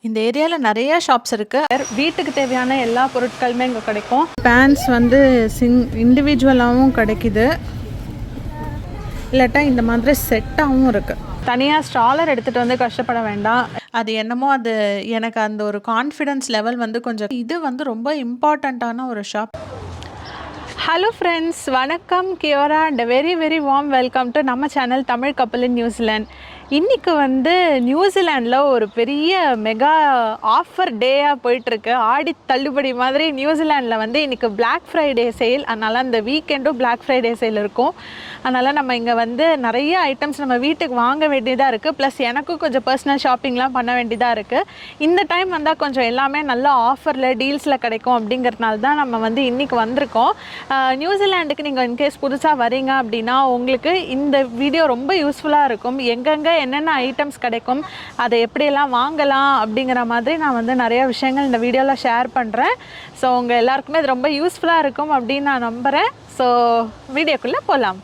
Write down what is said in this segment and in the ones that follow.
இந்த ஏரியாவில் நிறைய ஷாப்ஸ் இருக்குது. வீட்டுக்கு தேவையான எல்லா பொருட்களுமே இங்கே கிடைக்கும். பேன்ஸ் வந்து இண்டிவிஜுவலாகவும் கிடைக்குது, இல்லாட்டா இந்த மாதிரி செட்டாகவும் இருக்குது. தனியாக ஸ்டாலர் எடுத்துகிட்டு வந்து கஷ்டப்பட வேண்டாம். அது என்னமோ அது எனக்கு அந்த ஒரு கான்ஃபிடென்ஸ் லெவல் வந்து கொஞ்சம் இது வந்து ரொம்ப இம்பார்ட்டண்ட்டான ஒரு ஷாப். ஹலோ ஃப்ரெண்ட்ஸ், வணக்கம், kia ora and very warm welcome to நம்ம channel Tamil Kappal in New Zealand. இன்றைக்கி வந்து நியூசிலாண்டில் ஒரு பெரிய மெகா ஆஃபர் டேயாக போயிட்டுருக்கு. ஆடி தள்ளுபடி மாதிரி நியூசிலாண்டில் வந்து இன்றைக்கி பிளாக் ஃப்ரைடே சேல். அதனால் அந்த வீக்கெண்டும் பிளாக் ஃப்ரைடே சேல் இருக்கும். அதனால் நம்ம இங்கே வந்து நிறைய ஐட்டம்ஸ் நம்ம வீட்டுக்கு வாங்க வேண்டியதாக இருக்குது. ப்ளஸ் எனக்கும் கொஞ்சம் பர்சனல் ஷாப்பிங்லாம் பண்ண வேண்டியதாக இருக்குது. இந்த டைம் வந்தால் கொஞ்சம் எல்லாமே நல்ல ஆஃபரில் டீல்ஸில் கிடைக்கும் அப்படிங்கிறதுனால தான் நம்ம வந்து இன்றைக்கி வந்திருக்கோம். நியூசிலாண்டுக்கு நீங்கள் இன்கேஸ் புதுசாக வரீங்க அப்படின்னா உங்களுக்கு இந்த வீடியோ ரொம்ப யூஸ்ஃபுல்லாக இருக்கும். எங்கெங்கே என்னென்ன ஐட்டம்ஸ் கிடைக்கும், அதை எப்படியெல்லாம் வாங்கலாம் அப்படிங்கிற மாதிரி நான் வந்து நிறைய விஷயங்கள் இந்த வீடியோவில் ஷேர் பண்ணுறேன். ஸோ உங்கள் எல்லாருக்குமே இது ரொம்ப யூஸ்ஃபுல்லாக இருக்கும் அப்படின்னு நான் நம்புகிறேன். ஸோ வீடியோக்குள்ளே போகலாம்.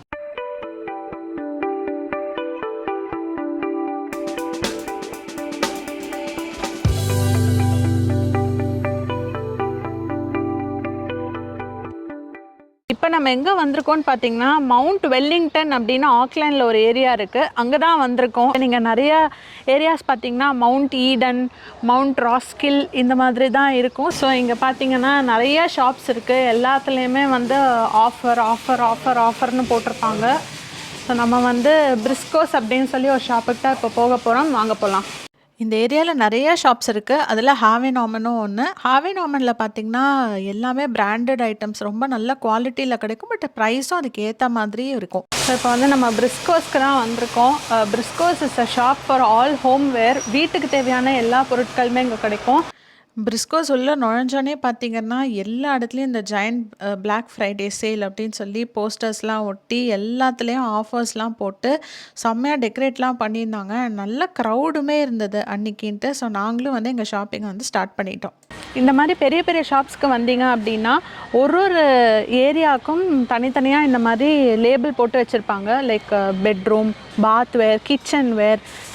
இப்போ நம்ம எங்கே வந்திருக்கோம்னு பார்த்தீங்கன்னா மவுண்ட் வெல்லிங்டன் அப்படின்னு ஆக்லாண்டில் ஒரு ஏரியா இருக்குது. அங்கே தான் வந்திருக்கோம். நீங்கள் நிறைய ஏரியாஸ் பார்த்தீங்கன்னா மவுண்ட் ஈடன், மவுண்ட் ராஸ்கில் இந்த மாதிரி தான் இருக்கும். ஸோ இங்கே பார்த்தீங்கன்னா நிறைய ஷாப்ஸ் இருக்குது. எல்லாத்துலேயுமே வந்து ஆஃபர்னு போட்டிருப்பாங்க. ஸோ நம்ம வந்து பிரிஸ்கோஸ் அப்படின்னு சொல்லி ஒரு ஷாப்புக்கு தான் இப்போ போக போகிறோம். வாங்க போகலாம். இந்த ஏரியாவில் நிறைய ஷாப்ஸ் இருக்குது. அதில் ஹாவே நார்மனும் ஒன்று. ஹாவே நார்மனில் பார்த்திங்கன்னா எல்லாமே பிராண்டட் ஐட்டம்ஸ் ரொம்ப நல்ல குவாலிட்டியில் கிடைக்கும். பட் ப்ரைஸும் அதுக்கு ஏற்ற மாதிரியும் இருக்கும். ஸோ இப்போ வந்து நம்ம பிரிஸ்கோஸ்க்கு தான் வந்திருக்கோம். Briscoes is a shop for all homeware. வீட்டுக்கு தேவையான எல்லா பொருட்களுமே இங்கே கிடைக்கும். பிரிஸ்கோஸ் உள்ள நுழைஞ்சோன்னே பார்த்தீங்கன்னா எல்லா இடத்துலையும் இந்த ஜாயிண்ட் பிளாக் ஃப்ரைடே சேல் அப்படின்னு சொல்லி போஸ்டர்ஸ்லாம் ஒட்டி எல்லாத்துலேயும் ஆஃபர்ஸ்லாம் போட்டு செம்மையாக டெக்கரேட்லாம் பண்ணியிருந்தாங்க. நல்ல க்ரௌடுமே இருந்தது அன்றைக்கின்ட்டு. ஸோ நாங்களும் வந்து எங்கள் ஷாப்பிங்கை வந்து ஸ்டார்ட் பண்ணிட்டோம். இந்த மாதிரி பெரிய பெரிய ஷாப்ஸ்க்கு வந்தீங்க அப்படின்னா ஒரு ஏரியாவுக்கும் தனித்தனியாக இந்த மாதிரி லேபிள் போட்டு வச்சுருப்பாங்க. லைக் பெட்ரூம், பாத்வேர்,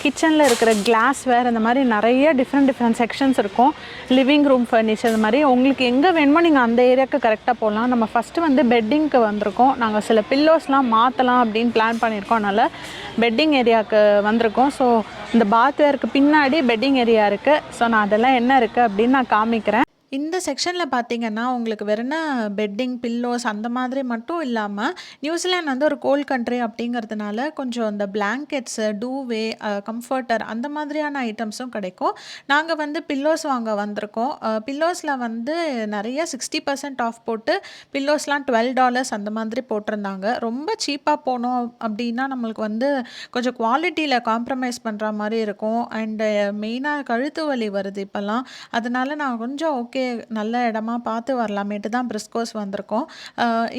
கிச்சனில் இருக்கிற கிளாஸ் வேர், இந்த மாதிரி நிறைய டிஃப்ரெண்ட் செக்ஷன்ஸ் இருக்கும். லிவிங் ரூம் ஃபர்னிச்சர், இது மாதிரி உங்களுக்கு எங்கே வேணுமோ நீங்கள் அந்த ஏரியாவுக்கு கரெக்டாக போகலாம். நம்ம ஃபஸ்ட்டு வந்து பெட்டிங்க்கு வந்திருக்கோம். நாங்கள் சில பில்லோஸ்லாம் மாற்றலாம் அப்படின்னு பிளான் பண்ணியிருக்கோம். அதனால் பெட்டிங் ஏரியாவுக்கு வந்திருக்கோம். ஸோ இந்த பாத்வேருக்கு பின்னாடி பெட்டிங் ஏரியா இருக்குது. ஸோ நான் அதெல்லாம் என்ன இருக்குது அப்படின்னு நான் காமிக்கிறேன். இந்த செக்ஷனில் பார்த்தீங்கன்னா உங்களுக்கு வெறும் பெட்டிங், பில்லோஸ் அந்த மாதிரி மட்டும் இல்லாமல் நியூசிலாந்து வந்து ஒரு கோல்ட் கண்ட்ரி அப்படிங்கிறதுனால கொஞ்சம் இந்த பிளாங்கெட்ஸு, டூவே, கம்ஃபர்டர் அந்த மாதிரியான ஐட்டம்ஸும் கிடைக்கும். நாங்கள் வந்து பில்லோஸ் வாங்க வந்திருக்கோம். பில்லோஸில் வந்து நிறைய 60% ஆஃப் போட்டு பில்லோஸ்லாம் $12 அந்த மாதிரி போட்டிருந்தாங்க. ரொம்ப சீப்பாக போனோம் அப்படின்னா நம்மளுக்கு வந்து கொஞ்சம் குவாலிட்டியில் காம்ப்ரமைஸ் பண்ணுற மாதிரி இருக்கும். அண்டு மெயினாக கழுத்து வலி வருது இப்போல்லாம். அதனால நான் கொஞ்சம் ஓகே நல்ல இடமா பார்த்து வரலாமேட்டு தான் பிரிஸ்கோஸ் வந்திருக்கோம்.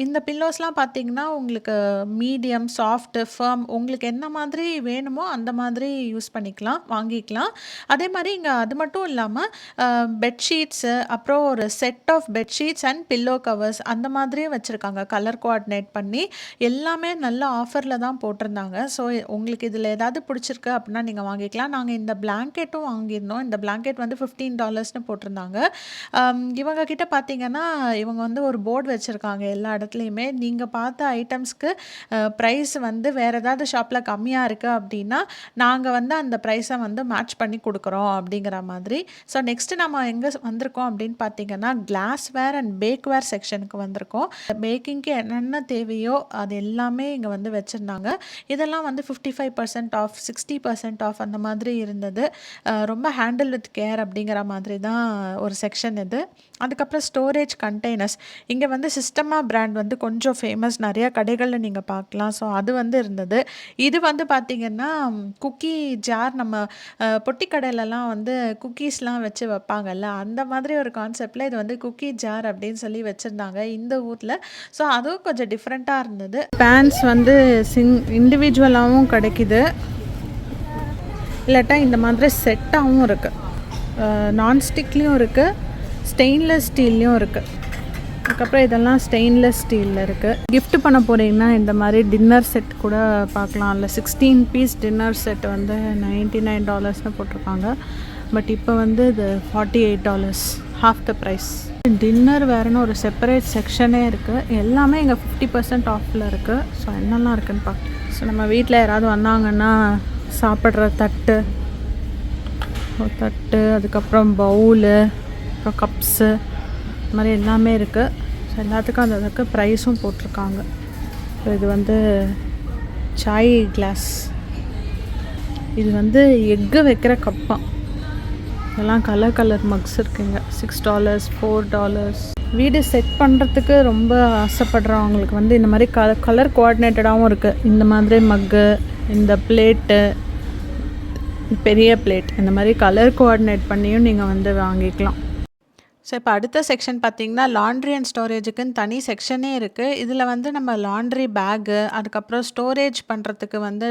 இந்த பில்லோஸ்லாம் பார்த்தீங்கன்னா உங்களுக்கு மீடியம், சாஃப்ட், ஃபர்ம் உங்களுக்கு என்ன மாதிரி வேணுமோ அந்த மாதிரி யூஸ் பண்ணிக்கலாம், வாங்கிக்கலாம். அதே மாதிரி இங்கே அது மட்டும் இல்லாமல் பெட்ஷீட்ஸு, அப்புறம் ஒரு set of bedsheets and pillow covers அந்த மாதிரியும் வச்சுருக்காங்க. கலர் கோஆர்டினேட் பண்ணி எல்லாமே நல்ல ஆஃபரில் தான் போட்டிருந்தாங்க. ஸோ உங்களுக்கு இதில் ஏதாவது பிடிச்சிருக்கு அப்படின்னா நீங்கள் வாங்கிக்கலாம். நாங்கள் இந்த பிளாங்கெட்டும் வாங்கியிருந்தோம். இந்த பிளாங்கெட் வந்து $15 போட்டிருந்தாங்க. இவங்க கிட்ட பார்த்தீங்கன்னா இவங்க வந்து ஒரு போர்டு வச்சுருக்காங்க எல்லா இடத்துலையுமே. நீங்கள் பார்த்த ஐட்டம்ஸ்க்கு ப்ரைஸ் வந்து வேறு ஏதாவது ஷாப்பில் கம்மியாக இருக்குது அப்படின்னா நாங்கள் வந்து அந்த ப்ரைஸை வந்து மேட்ச் பண்ணி கொடுக்குறோம் அப்படிங்கிற மாதிரி. ஸோ நெக்ஸ்ட்டு நம்ம எங்கே வந்திருக்கோம் அப்படின்னு பார்த்தீங்கன்னா கிளாஸ்வேர் அண்ட் பேக்வேர் செக்ஷனுக்கு வந்திருக்கோம். பேக்கிங்க்கு என்னென்ன தேவையோ அது எல்லாமே இங்கே வந்து வச்சுருந்தாங்க. இதெல்லாம் வந்து 55% ஆஃப், 60% ஆஃப் அந்த மாதிரி இருந்தது. ரொம்ப ஹேண்டில் வித் கேர் அப்படிங்கிற மாதிரி தான் ஒரு செக்ஷன் இது. அதுக்கப்புறம் ஸ்டோரேஜ் கண்டெய்னர்ஸ், இங்கே வந்து சிஸ்டமா பிராண்ட் வந்து கொஞ்சம் ஃபேமஸ், நிறைய கடைகளில் நீங்கள் பார்க்கலாம். ஸோ அது வந்து இருந்தது. இது வந்து பார்த்திங்கன்னா குக்கி ஜார், நம்ம பொட்டி கடையிலலாம் வந்து குக்கீஸ்லாம் வச்சு வைப்பாங்கல்ல, அந்த மாதிரி ஒரு கான்செப்டில் இது வந்து குக்கி ஜார் அப்படின்னு சொல்லி வச்சுருந்தாங்க இந்த ஊரில். ஸோ அதுவும் கொஞ்சம் டிஃப்ரெண்ட்டாக இருந்தது. பேன்ஸ் வந்து இண்டிவிஜுவலாகவும் கிடைக்குது, இல்லாட்டா இந்த மாதிரி செட்டாகவும் இருக்குது. நான்ஸ்டிக்லேயும் இருக்குது, ஸ்டெயின்லெஸ் ஸ்டீல்லையும் இருக்குது. அதுக்கப்புறம் இதெல்லாம் ஸ்டெயின்லெஸ் ஸ்டீலில் இருக்குது. கிஃப்ட் பண்ண போகிறீங்கன்னா இந்த மாதிரி டின்னர் செட் கூட பார்க்கலாம். இல்லை 16 பீஸ் டின்னர் செட் வந்து $99 போட்டிருக்காங்க. பட் இப்போ வந்து இது $48, half the price. டின்னர் வேறுன்னு ஒரு செப்பரேட் செக்ஷனே இருக்குது. எல்லாமே இங்கே 50% ஆஃபில் இருக்குது. ஸோ என்னெல்லாம் இருக்குதுன்னு பார்க்கலாம். ஸோ நம்ம வீட்டில் யாராவது வந்தாங்கன்னா சாப்பிட்ற தட்டு, அதுக்கப்புறம் பவுலு, அப்புறம் கப்ஸு, இது மாதிரி எல்லாமே இருக்குது. ஸோ எல்லாத்துக்கும் அந்த அதுக்கு ப்ரைஸும் போட்டிருக்காங்க. ஸோ இது வந்து சாய் கிளாஸ், இது வந்து எக்கு வைக்கிற கப்பா. இதெல்லாம் கலர் மக்ஸ் இருக்குங்க. $6, $4. வீடு செட் பண்ணுறதுக்கு ரொம்ப ஆசைப்படுறவங்களுக்கு வந்து இந்த மாதிரி கலர் கோஆர்டினேட்டடாகவும் இருக்குது. இந்த மாதிரி மக்கு, இந்த பிளேட்டு, பெரிய பிளேட், இந்த மாதிரி கலர் கோஆர்டினேட் பண்ணியும் நீங்கள் வந்து வாங்கிக்கலாம். ஸோ இப்போ அடுத்த செக்ஷன் பார்த்திங்கன்னா லாண்ட்ரி அண்ட் ஸ்டோரேஜுக்குன்னு தனி செக்ஷனே இருக்குது. இதில் வந்து நம்ம லாண்ட்ரி பேகு, அதுக்கப்புறம் ஸ்டோரேஜ் பண்ணுறதுக்கு வந்து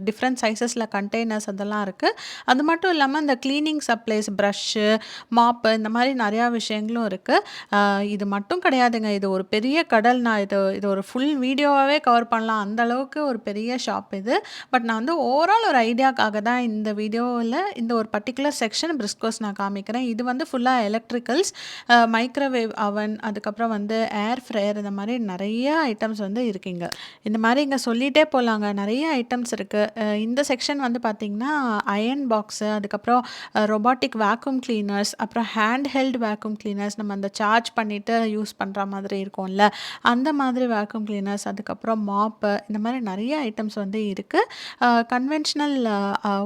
டிஃப்ரெண்ட் சைஸஸில் கண்டெய்னர்ஸ் அதெல்லாம் இருக்குது. அது மட்டும் இல்லாமல் இந்த க்ளீனிங் சப்ளைஸ், ப்ரஷ்ஷு, மாப்பு, இந்த மாதிரி நிறையா விஷயங்களும் இருக்குது. இது மட்டும் கிடையாதுங்க, இது ஒரு பெரிய கடல். நான் இது ஒரு ஃபுல் வீடியோவாகவே கவர் பண்ணலாம், அந்தளவுக்கு ஒரு பெரிய ஷாப் இது. பட் நான் வந்து ஓவரால் ஒரு ஐடியாக்காக தான் இந்த வீடியோவில் இந்த ஒரு பர்டிகுலர் செக்ஷன் பிரிஸ்கோஸ் நான் காமிக்கிறேன். இது வந்து ஃபுல்லாக எலக்ட்ரிக்கல்ஸ், மைக்ரோவேவ் அவன், அதுக்கப்புறம் வந்து ஏர் ஃப்ரையர், இந்த மாதிரி நிறைய ஐட்டம்ஸ் வந்து இருக்குங்க. இந்த மாதிரி இங்கே சொல்லிகிட்டே போகலாங்க, நிறைய ஐட்டம்ஸ் இருக்குது. இந்த செக்ஷன் வந்து பார்த்திங்கன்னா அயன் பாக்ஸு, அதுக்கப்புறம் ரொபாட்டிக் வேக்யூம் கிளீனர்ஸ், அப்புறம் ஹேண்ட் ஹெல்ட் வேக்யூம் கிளீனர்ஸ், நம்ம அந்த சார்ஜ் பண்ணிவிட்டு யூஸ் பண்ணுற மாதிரி இருக்கும்ல அந்த மாதிரி வேக்யூம் கிளீனர்ஸ், அதுக்கப்புறம் மாப்பு, இந்த மாதிரி நிறைய ஐட்டம்ஸ் வந்து இருக்குது. கன்வென்ஷனல்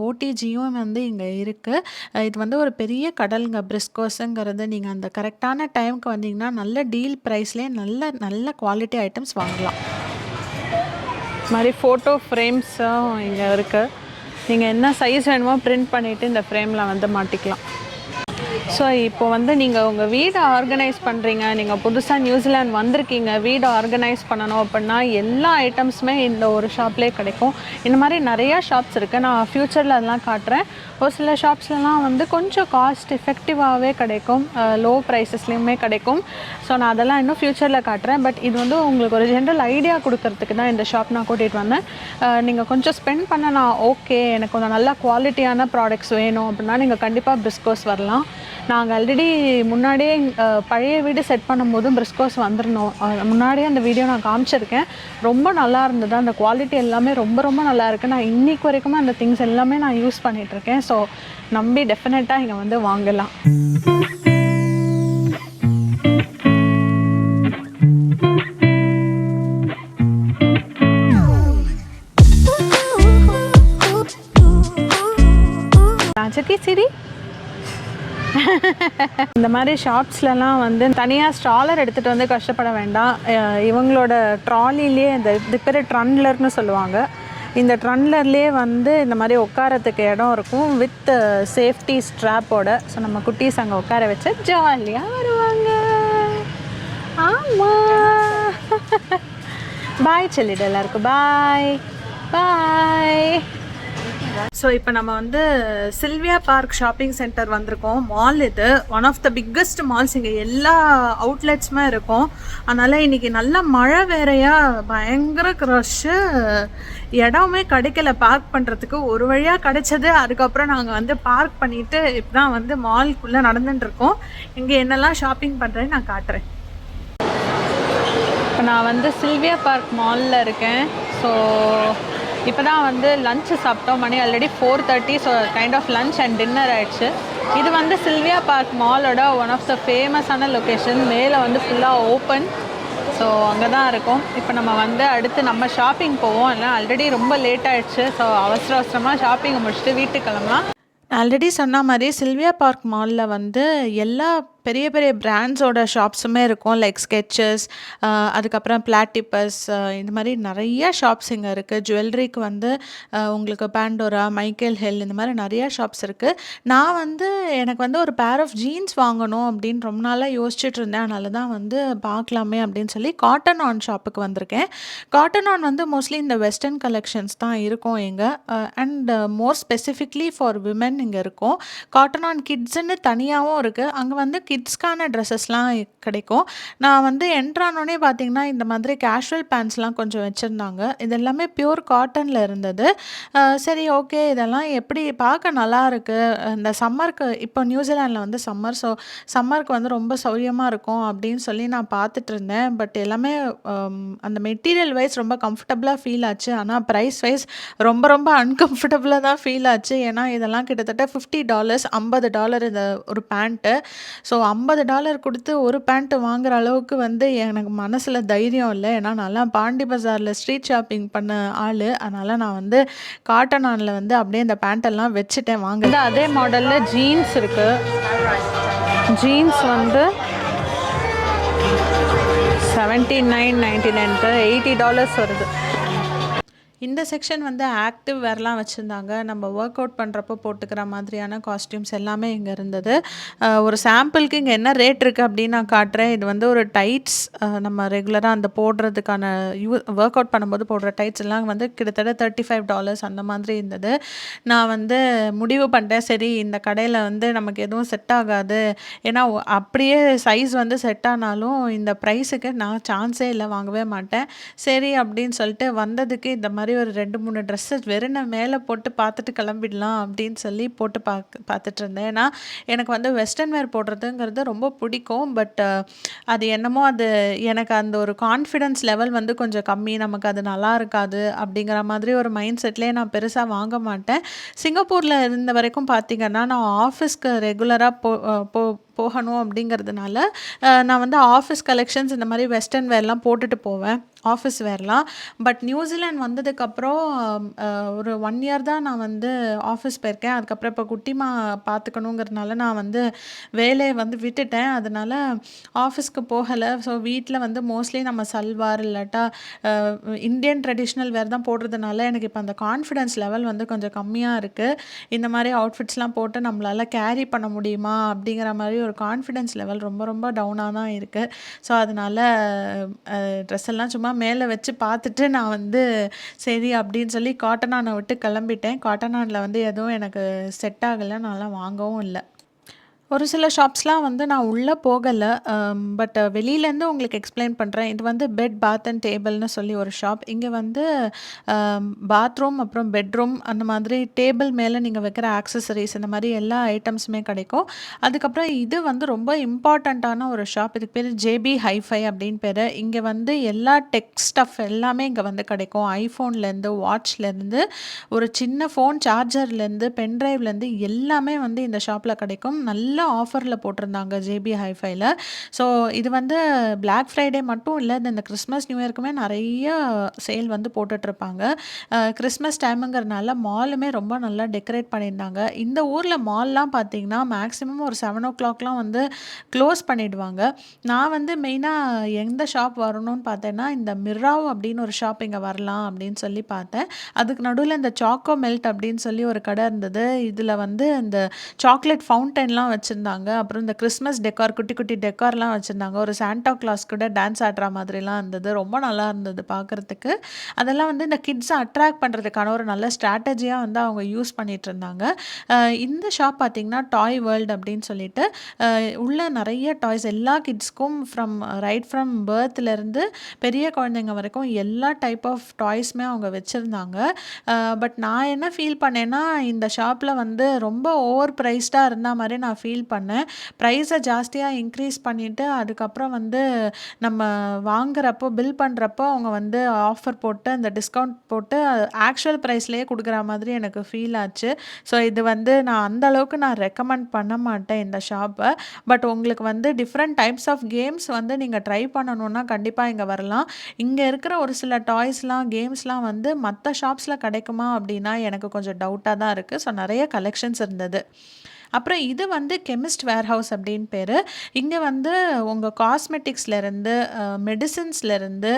ஓடிஜியும் வந்து இங்கே இருக்குது. இது வந்து ஒரு பெரிய கடலுங்க பிரிஸ்கோஸுங்கிறது. நீங்கள் அந்த கரெக்டான டைமுக்கு வந்தீங்கன்னா நல்ல டீல் ப்ரைஸ்லேயே நல்ல குவாலிட்டி ஐட்டம்ஸ் வாங்கலாம். இது மாதிரி ஃபோட்டோ ஃப்ரேம்ஸும் இங்கே இருக்குது. நீங்கள் என்ன சைஸ் வேணுமோ பிரிண்ட் பண்ணிவிட்டு இந்த ஃப்ரேமில் வந்து மாட்டிக்கலாம். ஸோ இப்போ வந்து நீங்கள் உங்கள் வீடை ஆர்கனைஸ் பண்ணுறீங்க, நீங்கள் புதுசாக நியூசிலாந்து வந்திருக்கீங்க, வீடை ஆர்கனைஸ் பண்ணணும் அப்படின்னா எல்லா ஐட்டம்ஸுமே இந்த ஒரு ஷாப்லேயே கிடைக்கும். இந்த மாதிரி நிறையா ஷாப்ஸ் இருக்குது. நான் ஃப்யூச்சரில் அதெல்லாம் காட்டுறேன். ஒரு சில ஷாப்ஸ்லாம் வந்து கொஞ்சம் காஸ்ட் எஃபெக்டிவாகவே கிடைக்கும், லோ ப்ரைஸஸ்லேயுமே கிடைக்கும். ஸோ நான் அதெல்லாம் இன்னும் ஃப்யூச்சரில் காட்டுறேன். பட் இது வந்து உங்களுக்கு ஒரு ஜென்ரல் ஐடியா கொடுக்கறதுக்கு தான் இந்த ஷாப் நான் கூட்டிகிட்டு வந்தேன். நீங்கள் கொஞ்சம் ஸ்பெண்ட் பண்ண நான் ஓகே, எனக்கு கொஞ்சம் நல்ல குவாலிட்டியான ப்ராடக்ட்ஸ் வேணும் அப்படின்னா நீங்கள் கண்டிப்பாக பிரிஸ்கோஸ் வரலாம். நாங்கள் ஆல்ரெடி முன்னாடியே பழைய வீடு செட் பண்ணும்போதும் பிரிஸ்கோஸ் வந்துருந்தோம். முன்னாடியே அந்த வீடியோ நான் காமிச்சிருக்கேன். ரொம்ப நல்லா இருந்தது, அந்த குவாலிட்டி எல்லாமே ரொம்ப நல்லா இருக்குது. நான் இன்றைக்கு வரைக்குமே அந்த திங்ஸ் எல்லாமே நான் யூஸ் பண்ணிகிட்ருக்கேன். ஸோ நம்பி டெஃபினட்டாக இங்கே வந்து வாங்கலாம். சிரி இந்த மாதிரி ஷாப்ஸ்லலாம் வந்து தனியாக ஸ்ட்ராலர் எடுத்துகிட்டு வந்து கஷ்டப்பட வேண்டாம். இவங்களோட ட்ராலிலே இது பேர் ட்ரன்லர்னு சொல்லுவாங்க. இந்த ட்ரன்லர்லேயே வந்து இந்த மாதிரி உட்காரத்துக்கு இடம் இருக்கும் வித் சேஃப்டி ஸ்ட்ராப்போட. ஸோ நம்ம குட்டீஸ் அங்கே உட்கார வச்சு ஜாலியாக வருவாங்க. ஆமாம், பாய் சொல்லிடு எல்லாருக்கும். பாய் பாய். ஸோ இப்போ நம்ம வந்து சில்வியா பார்க் ஷாப்பிங் சென்டர் வந்திருக்கோம். மால் இது one of the biggest malls. இங்கே எல்லா அவுட்லெட்ஸுமே இருக்கும். அதனால் இன்றைக்கி நல்ல மழை வேறையா, பயங்கர க்ரஷ்ஷு, இடமே கிடைக்கல பார்க் பண்ணுறதுக்கு. ஒரு வழியாக கிடைச்சது. அதுக்கப்புறம் நாங்கள் வந்து பார்க் பண்ணிவிட்டு இப்போ தான் வந்து மால்குள்ளே நடந்துட்டுருக்கோம். இங்கே என்னெல்லாம் ஷாப்பிங் பண்ணுறேன்னு நான் காட்டுறேன். இப்போ நான் வந்து சில்வியா பார்க் மாலில் இருக்கேன். ஸோ இப்போ தான் வந்து லன்ச்சு சாப்பிட்டோம். மணி already 4:30. So kind of lunch and dinner ஆகிடுச்சு. இது வந்து சில்வியா பார்க் மாலோட ஒன் ஆஃப் த ஃபேமஸான லொக்கேஷன். மேலே வந்து ஃபுல்லாக ஓப்பன். ஸோ அங்கே தான் இருக்கும். இப்போ நம்ம வந்து அடுத்து நம்ம ஷாப்பிங் போவோம். இல்லை ஆல்ரெடி ரொம்ப லேட் ஆகிடுச்சு. ஸோ அவசரமாக ஷாப்பிங்கை முடிச்சுட்டு வீட்டுக்கு கிளம்பலாம். ஆல்ரெடி சொன்ன மாதிரி சில்வியா பார்க் மாலில் வந்து எல்லா பெரிய பெரிய பிராண்ட்ஸோட ஷாப்ஸுமே இருக்கும். லைக் ஸ்கெச்சஸ், அதுக்கப்புறம் பிளாட்டிப்பஸ், இந்த மாதிரி நிறைய ஷாப்ஸ் இங்கே இருக்குது. ஜுவல்லரிக்கு வந்து உங்களுக்கு பேண்டோரா, மைக்கேல் ஹில், இந்த மாதிரி நிறையா ஷாப்ஸ் இருக்குது. நான் வந்து எனக்கு வந்து ஒரு பேர் ஆஃப் ஜீன்ஸ் வாங்கணும் அப்படின்னு ரொம்ப நாளாக யோசிச்சுட்டு இருந்தேன். அதனால தான் வந்து பார்க்கலாமே அப்படின்னு சொல்லி காட்டன் ஆன் ஷாப்புக்கு வந்திருக்கேன். காட்டன் ஆன் வந்து மோஸ்ட்லி இந்த வெஸ்டர்ன் கலெக்ஷன்ஸ் தான் இருக்கும் இங்கே. And more specifically for women இங்கே இருக்கும். காட்டன் ஆன் கிட்ஸுன்னு தனியாகவும் இருக்குது. அங்கே வந்து கிட்ஸ்க்கான ட்ரெஸ்ஸஸ்லாம் கிடைக்கும். நான் வந்து என்ட்ரானோனே பார்த்தீங்கன்னா, இந்த மாதிரி கேஷுவல் பேண்ட்ஸ்லாம் கொஞ்சம் வச்சிருந்தாங்க. இது எல்லாமே பியூர் காட்டன்ல இருந்தது. சரி ஓகே இதெல்லாம் எப்படி பார்க்க நல்லாயிருக்கு. இந்த சம்மருக்கு இப்போ நியூசிலாண்டில வந்து சம்மர். ஸோ சம்மருக்கு வந்து ரொம்ப சௌரியமா இருக்கும் அப்படின்னு சொல்லி நான் பார்த்துட்ருந்தேன். பட் எல்லாமே அந்த மெட்டீரியல் வைஸ் ரொம்ப கம்ஃபர்டபுளா ஃபீல் ஆச்சு. ஆனா பிரைஸ் வைஸ் ரொம்ப ரொம்ப அன்கம்ஃபர்டபுளா தான் ஃபீல் ஆச்சு. ஏன்னா இதெல்லாம் கிட்டத்தட்ட $50 $50 இந்த ஒரு பேண்ட்டு. ஸோ $50 குடுத்து ஒரு பேண்ட் வாங்குற அளவுக்கு வந்து எனக்கு மனசுல தைரியம் இல்ல. ஏன்னா நான்லாம் பாண்டி பஜார்ல ஸ்ட்ரீட் ஷாப்பிங் பண்ண ஆளு. அதனால நான் வந்து காட்டன் ஆன்ல வந்து அப்படியே இந்த பேண்டெல்லாம் வச்சுட்டேன் வாங்கல. அதே மாடல்ல ஜீன்ஸ் இருக்கு. ஜீன்ஸ் வந்து $79.99க்கு $80 வருது. இந்த செக்ஷன் வந்து ஆக்டிவ் வேர்லாம் வச்சுருந்தாங்க. நம்ம ஒர்க் அவுட் பண்ணுறப்போ போட்டுக்கிற மாதிரியான காஸ்டியூம்ஸ் எல்லாமே இங்கே இருந்தது. ஒரு சாம்பிளுக்கு இங்கே என்ன ரேட் இருக்குது அப்படின்னு நான் காட்டுறேன். இது வந்து ஒரு டைட்ஸ், நம்ம ரெகுலராக அந்த போடுறதுக்கான ஒர்க் அவுட் பண்ணும்போது போடுற டைட்ஸ் எல்லாம் வந்து கிட்டத்தட்ட $35 அந்த மாதிரி இருந்தது. நான் வந்து முடிவு பண்ணிட்டேன், சரி இந்த கடையில் வந்து நமக்கு எதுவும் செட் ஆகாது. ஏன்னா அப்படியே சைஸ் வந்து செட் ஆனாலும் இந்த ப்ரைஸுக்கு நான் சான்ஸே இல்லை, வாங்கவே மாட்டேன். சரி அப்படின்னு சொல்லிட்டு வந்ததுக்கு இந்த மாதிரி ஒரு 2, 3 ட்ரெஸ்ஸஸ் வெறும் மேலே போட்டு பார்த்துட்டு கிளம்பிடலாம் அப்படின்னு சொல்லி போட்டு பார்த்துட்டு இருந்தேன். ஏன்னா எனக்கு வந்து வெஸ்டர்ன் வேர் போடுறதுங்கிறது ரொம்ப பிடிக்கும். பட் அது என்னமோ அது எனக்கு அந்த ஒரு கான்ஃபிடென்ஸ் லெவல் வந்து கொஞ்சம் கம்மி. நமக்கு அது நல்லா இருக்காது அப்படிங்கிற மாதிரி ஒரு மைண்ட் செட்லேயே நான் பெருசாக வாங்க மாட்டேன். சிங்கப்பூரில் இருந்த வரைக்கும் பார்த்தீங்கன்னா, நான் ஆஃபீஸ்க்கு ரெகுலராக போகணும் அப்படிங்கிறதுனால நான் வந்து ஆஃபீஸ் கலெக்ஷன்ஸ் இந்த மாதிரி வெஸ்டர்ன் வேர்லாம் போட்டுட்டு போவேன், ஆஃபீஸ் வேர்லாம். பட் நியூசிலாண்ட் வந்ததுக்கப்புறம் ஒரு 1 இயர் தான் நான் வந்து ஆஃபீஸ் போயிருக்கேன். அதுக்கப்புறம் இப்போ குட்டிமா பார்த்துக்கணுங்கிறதுனால நான் வந்து வேலையை வந்து விட்டுட்டேன். அதனால ஆஃபீஸ்க்கு போகலை. ஸோ வீட்டில் வந்து மோஸ்ட்லி நம்ம சல்வார் இல்லாட்டா இந்தியன் ட்ரெடிஷ்னல் வேர் தான் போடுறதுனால எனக்கு இப்போ அந்த கான்ஃபிடென்ஸ் லெவல் வந்து கொஞ்சம் கம்மியாக இருக்குது. இந்த மாதிரி அவுட்ஃபிட்ஸ்லாம் போட்டு நம்மளால் கேரி பண்ண முடியுமா அப்படிங்கிற மாதிரி ஒரு கான்ஃபிடென்ஸ் லெவல் ரொம்ப ரொம்ப டவுனாக தான் இருக்குது. ஸோ அதனால் ட்ரெஸ் எல்லாம் சும்மா மேலே வச்சு பார்த்துட்டு நான் வந்து சரி அப்படின்னு சொல்லி காட்டன் ஆனை விட்டு கிளம்பிட்டேன். காட்டன் ஆனில் வந்து எதுவும் எனக்கு செட் ஆகலை, நான்லாம் வாங்கவும் இல்லை. ஒரு சில ஷாப்ஸ்லாம் வந்து நான் உள்ளே போகலை. பட் வெளியிலேருந்து உங்களுக்கு எக்ஸ்பிளைன் பண்ணுறேன். இது வந்து பெட் பாத் அண்ட் டேபிள்னு சொல்லி ஒரு ஷாப். இங்கே வந்து பாத்ரூம் அப்புறம் பெட்ரூம் அந்த மாதிரி டேபிள் மேலே நீங்கள் வைக்கிற ஆக்சசரிஸ் இந்த மாதிரி எல்லா ஐட்டம்ஸுமே கிடைக்கும். அதுக்கப்புறம் இது வந்து ரொம்ப இம்பார்ட்டண்ட்டான ஒரு ஷாப். இதுக்கு பேர் ஜேபி ஹைஃபை அப்படின்னு பேர். இங்கே வந்து எல்லா டெக் ஸ்டஃப் எல்லாமே இங்கே வந்து கிடைக்கும். ஐஃபோன்லேருந்து வாட்ச்லேருந்து ஒரு சின்ன ஃபோன் சார்ஜர்லேருந்து பென்ட்ரைவ்லேருந்து எல்லாமே வந்து இந்த ஷாப்பில் கிடைக்கும். நல்ல ஆஃபரில் போட்டிருந்தாங்க ஜேபி ஹைஃபைல. ஸோ இது வந்து பிளாக் ஃப்ரைடே மட்டும் இல்லை, இந்த கிறிஸ்மஸ் நியூ இயர்க்குமே நிறைய சேல் வந்து போட்டுட்ருப்பாங்க. கிறிஸ்மஸ் டைமுங்கிறதுனால மாலுமே ரொம்ப நல்லா டெக்கரேட் பண்ணியிருந்தாங்க. இந்த ஊரில் மால்லாம் பார்த்தீங்கன்னா மேக்ஸிமம் ஒரு 7 o'clockலாம் வந்து க்ளோஸ் பண்ணிடுவாங்க. நான் வந்து மெயினாக எந்த ஷாப் வரணும்னு பார்த்தேன்னா, இந்த மிர்ராவ் அப்படின்னு ஒரு ஷாப் இங்கே வரலாம் அப்படின்னு சொல்லி பார்த்தேன். அதுக்கு நடுவில் இந்த சாக்கோ மெல்ட் அப்படின்னு சொல்லி ஒரு கடை இருந்தது. இதில் வந்து இந்த சாக்லேட் ஃபவுண்டன்லாம் வச்சுருந்தாங்க. அப்புறம் இந்த கிறிஸ்மஸ் டெக்கார் குட்டி குட்டி டெக்கார்லாம் வச்சுருந்தாங்க. ஒரு சாண்டா கிளாஸ் கூட டான்ஸ் ஆடுற மாதிரிலாம் இருந்தது. ரொம்ப நல்லா இருந்தது பார்க்குறதுக்கு. அதெல்லாம் வந்து இந்த கிட்ஸை அட்ராக்ட் பண்ணுறதுக்கான ஒரு நல்ல ஸ்ட்ராட்டஜியாக வந்து அவங்க யூஸ் பண்ணிட்டு இருந்தாங்க. இந்த ஷாப் பார்த்திங்கன்னா டாய் வேர்ல்டு அப்படின்னு சொல்லிட்டு உள்ள நிறைய டாய்ஸ் எல்லா கிட்ஸ்க்கும் ரைட் ஃப்ரம் பர்த்லேருந்து பெரிய குழந்தைங்க வரைக்கும் எல்லா டைப் ஆஃப் டாய்ஸுமே அவங்க வச்சுருந்தாங்க. பட் நான் என்ன ஃபீல் பண்ணேன்னா, இந்த ஷாப்பில் வந்து ரொம்ப ஓவர் ப்ரைஸ்டாக இருந்த மாதிரி நான் ஃபீல் பண்ணேன். ப்ரைஸை ஜாஸ்தியாக இன்க்ரீஸ் பண்ணிவிட்டு அதுக்கப்புறம் வந்து நம்ம வாங்குறப்போ பில் பண்ணுறப்போ அவங்க வந்து ஆஃபர் போட்டு அந்த டிஸ்கவுண்ட் போட்டு ஆக்சுவல் ப்ரைஸ்லேயே கொடுக்குற மாதிரி எனக்கு ஃபீல் ஆச்சு. ஸோ இது வந்து நான் அந்த அளவுக்கு நான் ரெக்கமெண்ட் பண்ண மாட்டேன் இந்த ஷாப்பை. பட் உங்களுக்கு வந்து டிஃப்ரெண்ட் டைப்ஸ் ஆஃப் கேம்ஸ் வந்து நீங்கள் ட்ரை பண்ணணுன்னா கண்டிப்பாக இங்கே வரலாம். இங்கே இருக்கிற ஒரு சில டாய்ஸ்லாம் கேம்ஸ்லாம் வந்து மற்ற ஷாப்ஸில் கிடைக்குமா அப்படின்னா எனக்கு கொஞ்சம் டவுட்டாக தான் இருக்குது. ஸோ நிறைய கலெக்ஷன்ஸ் இருந்தது. அப்புறம் இது வந்து கெமிஸ்ட் வேர்ஹவுஸ் அப்படின்னு பேர். இங்கே வந்து உங்கள் காஸ்மெட்டிக்ஸ்லேருந்து மெடிசின்ஸ்லேருந்து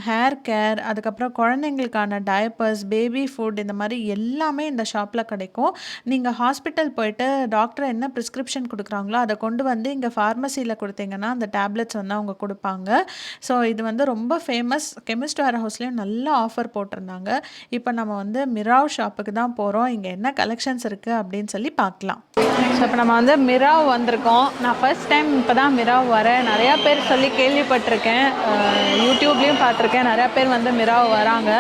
ஹேர் கேர், அதுக்கப்புறம் குழந்தைங்களுக்கான டயப்பர்ஸ், பேபி ஃபுட் இந்த மாதிரி எல்லாமே இந்த ஷாப்பில் கிடைக்கும். நீங்கள் ஹாஸ்பிட்டல் போயிட்டு டாக்டர் என்ன ப்ரிஸ்கிரிப்ஷன் கொடுக்குறாங்களோ அதை கொண்டு வந்து இங்கே ஃபார்மசியில் கொடுத்தீங்கன்னா அந்த டேப்லெட்ஸ் வந்து அவங்க கொடுப்பாங்க. ஸோ இது வந்து ரொம்ப ஃபேமஸ். கெமிஸ்ட் வேர்ஹவுஸ்லேயும் நல்ல ஆஃபர் போட்டிருந்தாங்க. இப்போ நம்ம வந்து மிராவ் ஷாப்புக்கு தான் போகிறோம். இங்கே என்ன கலெக்ஷன்ஸ் இருக்குது அப்படின்னு சொல்லி பார்க்கலாம். ஸோ இப்போ நம்ம வந்து மிராவ் வந்திருக்கோம். நான் ஃபர்ஸ்ட் டைம் இப்போ தான் மிராவ் வரேன். நிறையா பேர் சொல்லி கேள்விப்பட்டிருக்கேன், யூடியூப்லேயும் பார்த்துருக்கேன். நிறையா பேர் வந்து மிராவ் வராங்க.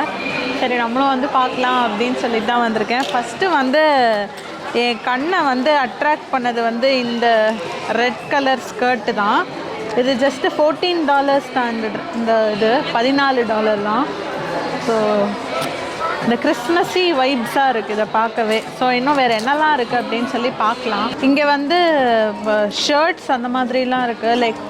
சரி நம்மளும் வந்து பார்க்கலாம் அப்படின்னு சொல்லிட்டு தான் வந்திருக்கேன். ஃபஸ்ட்டு வந்து என் கண்ணை வந்து அட்ராக்ட் பண்ணது வந்து இந்த ரெட் கலர் ஸ்கர்ட்டு தான். இது ஜஸ்ட்டு $14 தான். இந்த இது $14 தான். ஸோ இந்த கிறிஸ்மஸி வைப்ஸாக இருக்குது இதை பார்க்கவே. ஸோ இன்னும் வேறு என்னெல்லாம் இருக்குது அப்படின்னு சொல்லி பார்க்கலாம். இங்கே வந்து ஷர்ட்ஸ் அந்த மாதிரிலாம் இருக்குது. லைக்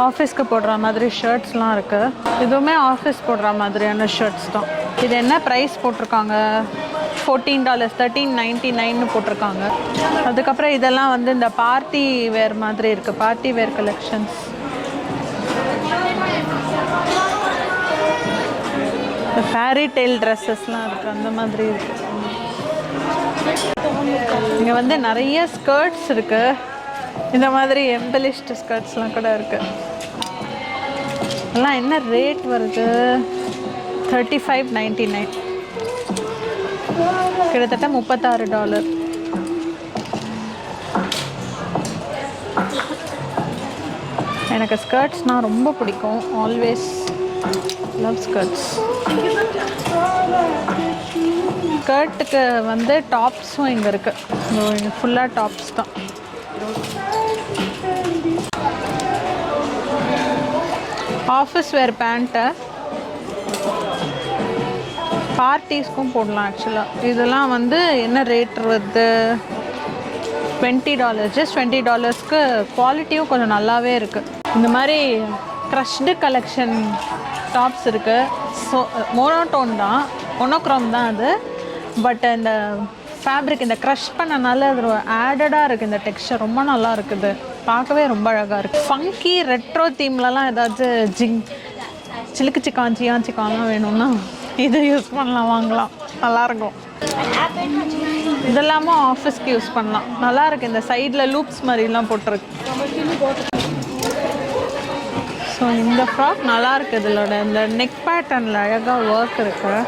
ஆஃபீஸ்க்கு போடுற மாதிரி ஷர்ட்ஸ்லாம் இருக்குது. இதுவுமே ஆஃபீஸ் போடுற மாதிரியான ஷர்ட்ஸ் தான். இது என்ன ப்ரைஸ் போட்டிருக்காங்க? $14, $13.99 போட்டிருக்காங்க. அதுக்கப்புறம் இதெல்லாம் வந்து இந்த பார்ட்டி வேர் மாதிரி இருக்குது, party wear collections. Fairy tale ட்ரெஸ்ஸஸ்லாம் இருக்குது, அந்த மாதிரி இருக்குது. இங்கே வந்து நிறைய ஸ்கர்ட்ஸ் இருக்குது. இந்த மாதிரி எம்பலிஷ்டு ஸ்கர்ட்ஸ்லாம் கூட இருக்குது. எல்லாம் என்ன ரேட் வருது? $35.99, கிட்டத்தட்ட $36. எனக்கு ஸ்கர்ட்ஸ்னால் ரொம்ப பிடிக்கும். Always love skirts. ஸ்கர்ட்டுக்கு வந்து டாப்ஸும் இங்கே இருக்குது. இங்கே ஃபுல்லாக டாப்ஸ் தான். ஆஃபீஸ் வேர் பேண்ட்டு பார்ட்டிஸ்க்கும் போடலாம் ஆக்சுவலாக. இதெல்லாம் வந்து என்ன ரேட் வருது? $20. ஜஸ்ட் $20க்கு குவாலிட்டியும் கொஞ்சம் நல்லாவே இருக்குது. இந்த மாதிரி க்ரஷ்டு கலெக்ஷன் டாப்ஸ் இருக்குது. ஸோ மோனோடோன் தான், மோனோக்ரோம் தான் அது. பட் இந்த ஃபேப்ரிக் இந்த க்ரஷ் பண்ணனால அது ஆடடாக இருக்குது. இந்த டெக்ஸ்சர் ரொம்ப நல்லா இருக்குது, பார்க்கவே ரொம்ப அழகாக இருக்குது. ஃபங்கி ரெட்ரோ தீம்லலாம் ஏதாச்சும் சிலுக்கு சிக்கான்லாம் வேணும்னா இது யூஸ் பண்ணலாம், வாங்கலாம், நல்லாயிருக்கும். இதெல்லாமும் ஆஃபீஸ்க்கு யூஸ் பண்ணலாம், நல்லாயிருக்கு. இந்த சைடில் லூப்ஸ் மாதிரிலாம் போட்டிருக்கு. ஸோ இந்த ஃப்ராக் நல்லாயிருக்கு. இதோட இந்த நெக் பேட்டர்னில் அழகாக ஒர்க் இருக்குது.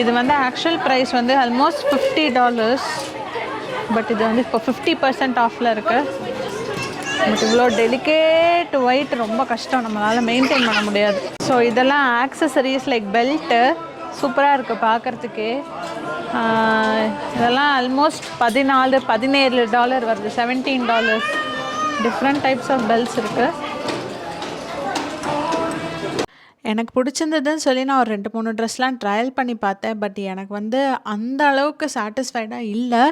இது வந்து ஆக்சுவல் ப்ரைஸ் வந்து ஆல்மோஸ்ட் $50. பட் இது வந்து இப்போ 50% ஆஃபில் இருக்குது. பட் இவ்வளோ டெலிகேட் ஒயிட் ரொம்ப கஷ்டம், நம்மளால் மெயின்டைன் பண்ண முடியாது. ஸோ இதெல்லாம் ஆக்சசரிஸ் லைக் பெல்ட்டு சூப்பராக இருக்குது பார்க்குறதுக்கே. இதெல்லாம் ஆல்மோஸ்ட் $17 வருது, $17. டிஃப்ரெண்ட் டைப்ஸ் ஆஃப் பெல்ட்ஸ் இருக்குது. எனக்கு பிடிச்சிருந்ததுன்னு சொல்லி நான் ஒரு 2-3 ட்ரெஸ்லாம் ட்ரையல் பண்ணி பார்த்தேன். பட் எனக்கு வந்து அந்த அளவுக்கு சாட்டிஸ்ஃபைடாக இல்லை.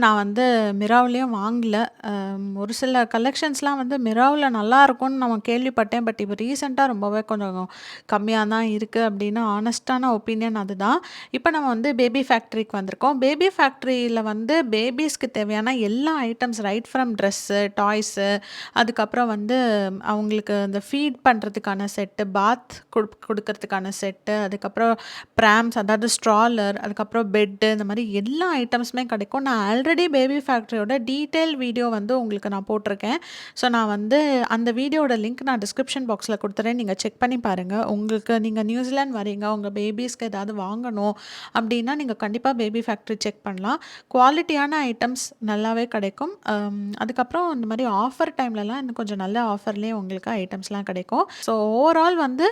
நான் வந்து மிராவ்லேயும் வாங்கலை. ஒரு சில கலெக்ஷன்ஸ்லாம் வந்து மிராவில் நல்லாயிருக்கும்னு நான் கேள்விப்பட்டேன். பட் இப்போ ரீசெண்டாக ரொம்பவே கொஞ்சம் கம்மியாக தான் இருக்குது அப்படின்னு ஆனஸ்டான ஒப்பீனியன் அதுதான். இப்போ நம்ம வந்து பேபி ஃபேக்ட்ரிக்கு வந்திருக்கோம். பேபி ஃபேக்ட்ரியில் வந்து பேபிஸ்க்கு தேவையான எல்லா items, right from dress, toys, அதுக்கப்புறம் வந்து அவங்களுக்கு இந்த ஃபீட் பண்ணுறதுக்கான செட், பாத் கொடுக்கறதுக்கான செட்டு, அதுக்கப்புறம் ப்ராம்ஸ், அதாவது ஸ்ட்ராலர், அதுக்கப்புறம் பெட்டு, இந்த மாதிரி எல்லா ஐட்டம்ஸுமே கிடைக்கும். நான் ஆல்ரெடி பேபி ஃபேக்ட்ரியோட டீட்டெயில் வீடியோ வந்து உங்களுக்கு நான் போட்டிருக்கேன். ஸோ நான் வந்து அந்த வீடியோட லிங்க் நான் டிஸ்கிரிப்ஷன் பாக்ஸில் கொடுத்துறேன், நீங்கள் செக் பண்ணி பாருங்கள். உங்களுக்கு நீங்கள் நியூசிலாந்து வரீங்க, உங்கள் பேபிஸ்க்கு ஏதாவது வாங்கணும் அப்படின்னா நீங்கள் கண்டிப்பாக பேபி ஃபேக்ட்ரி செக் பண்ணலாம். குவாலிட்டியான ஐட்டம்ஸ் நல்லாவே கிடைக்கும். அதுக்கப்புறம் இந்த மாதிரி ஆஃபர் டைம்லலாம் இன்னும் கொஞ்சம் நல்ல ஆஃபர்லேயே உங்களுக்கு ஐட்டம்ஸ்லாம் கிடைக்கும். ஸோ ஓவரால் வந்து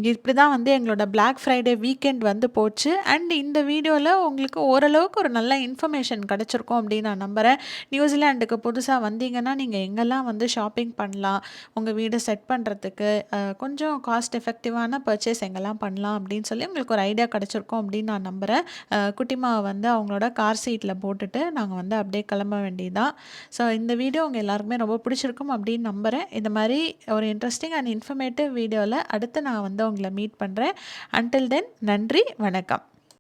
இப்படி தான் வந்து எங்களோட பிளாக் ஃப்ரைடே வீக்கெண்ட் வந்து போச்சு. அண்ட் இந்த வீடியோவில் உங்களுக்கு ஓரளவுக்கு ஒரு நல்ல இன்ஃபர்மேஷன் கிடச்சிருக்கும் அப்படின்னு நான் நம்புகிறேன். நியூசிலாண்டுக்கு புதுசாக வந்தீங்கன்னா நீங்கள் எங்கெல்லாம் வந்து ஷாப்பிங் பண்ணலாம், உங்கள் வீடு செட் பண்ணுறதுக்கு கொஞ்சம் காஸ்ட் எஃபெக்டிவான பர்ச்சேஸ் எங்கெல்லாம் பண்ணலாம் அப்படின்னு சொல்லி உங்களுக்கு ஒரு ஐடியா கிடச்சிருக்கும் அப்படின்னு நான் நம்புகிறேன். குட்டிமாவை வந்து அவங்களோட கார் சீட்டில் போட்டுட்டு நாங்கள் வந்து அப்படியே கிளம்ப வேண்டியதான். ஸோ இந்த வீடியோ உங்கள் எல்லாருக்குமே ரொம்ப பிடிச்சிருக்கும் அப்படின்னு நம்புகிறேன். இந்த மாதிரி ஒரு இன்ட்ரெஸ்டிங் அண்ட் இன்ஃபர்மேட்டிவ் வீடியோவில் அடுத்து நான் வந்து உங்களை மீட் பண்ணுறேன். அன்டில் தென், நன்றி, வணக்கம்.